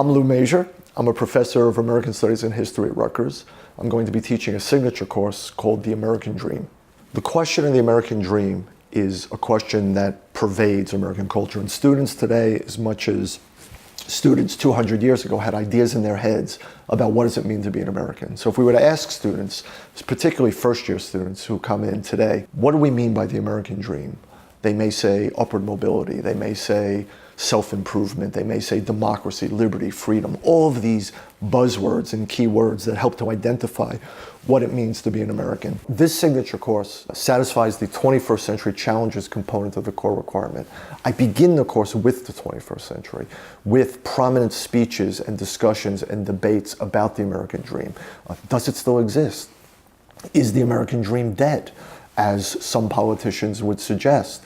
I'm Lou Major. I'm a professor of American Studies and History at Rutgers. I'm going to be teaching a signature course called The American Dream. The question of the American Dream is a question that pervades American culture, and students today, as much as students 200 years ago had ideas in their heads about what does it mean to be an American. So if we were to ask students, particularly first-year students who come in today, what do we mean by the American dream? They may say upward mobility, they may say self-improvement, they may say democracy, liberty, freedom, all of these buzzwords and key words that help to identify what it means to be an American. This signature course satisfies the 21st century challenges component of the core requirement. I begin the course with the 21st century, with prominent speeches and discussions and debates about the American dream. Does it still exist? Is the American dream dead, as some politicians would suggest?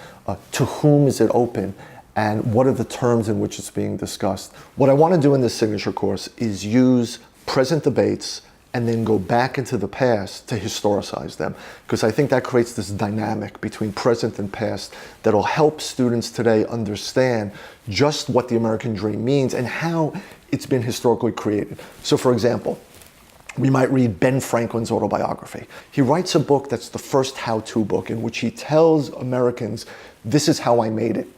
To whom is it open? And what are the terms in which it's being discussed? What I want to do in this signature course is use present debates and then go back into the past to historicize them, because I think that creates this dynamic between present and past that'll help students today understand just what the American dream means and how it's been historically created. So for example, we might read Ben Franklin's autobiography. He writes a book that's the first how-to book in which he tells Americans, this is how I made it.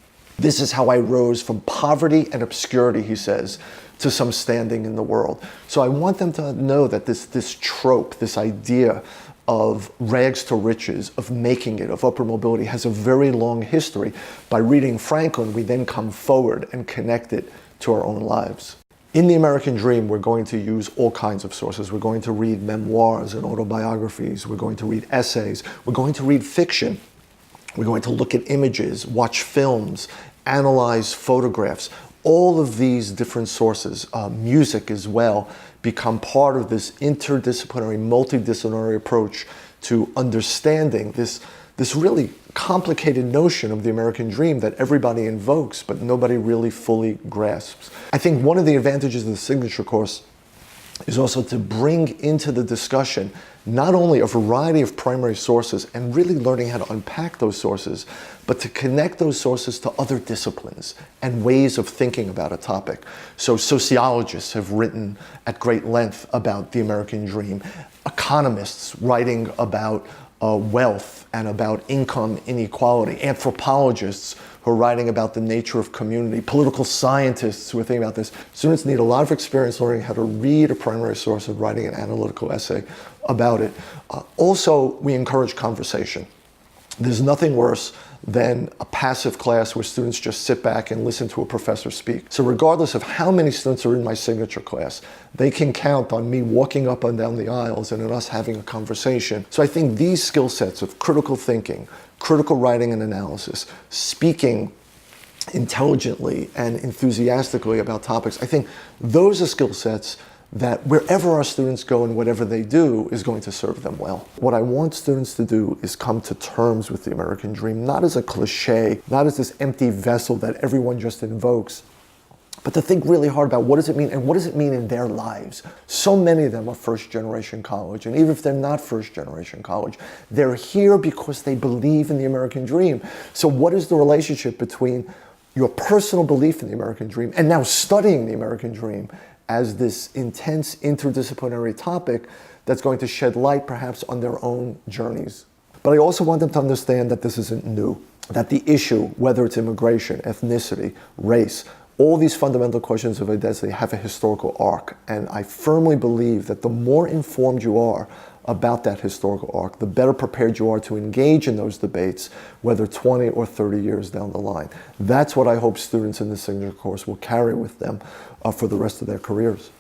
This is how I rose from poverty and obscurity, he says, to some standing in the world. So I want them to know that this trope, this idea of rags to riches, of making it, of upper mobility, has a very long history. By reading Franklin, we then come forward and connect it to our own lives. In the American Dream, we're going to use all kinds of sources. We're going to read memoirs and autobiographies. We're going to read essays. We're going to read fiction. We're going to look at images, watch films, analyze photographs. All of these different sources, music as well, become part of this interdisciplinary, multidisciplinary approach to understanding this really complicated notion of the American dream that everybody invokes, but nobody really fully grasps. I think one of the advantages of the signature course is also to bring into the discussion not only a variety of primary sources and really learning how to unpack those sources, but to connect those sources to other disciplines and ways of thinking about a topic. So sociologists have written at great length about the American dream, economists writing about wealth and about income inequality, anthropologists who are writing about the nature of community, political scientists who are thinking about this. Students need a lot of experience learning how to read a primary source and writing an analytical essay about it. Also, we encourage conversation. There's nothing worse than a passive class where students just sit back and listen to a professor speak. So regardless of how many students are in my signature class, they can count on me walking up and down the aisles and on us having a conversation. So I think these skill sets of critical thinking, critical writing and analysis, speaking intelligently and enthusiastically about topics, I think those are skill sets that wherever our students go and whatever they do is going to serve them well. What I want students to do is come to terms with the American dream, not as a cliche, not as this empty vessel that everyone just invokes, but to think really hard about what does it mean and what does it mean in their lives. So many of them are first-generation college, and even if they're not first-generation college, they're here because they believe in the American dream. So what is the relationship between your personal belief in the American dream and now studying the American dream as this intense interdisciplinary topic that's going to shed light perhaps on their own journeys? But I also want them to understand that this isn't new, that the issue, whether it's immigration, ethnicity, race, all these fundamental questions of identity have a historical arc. And I firmly believe that the more informed you are about that historical arc, the better prepared you are to engage in those debates, whether 20 or 30 years down the line. That's what I hope students in this signature course will carry with them for the rest of their careers.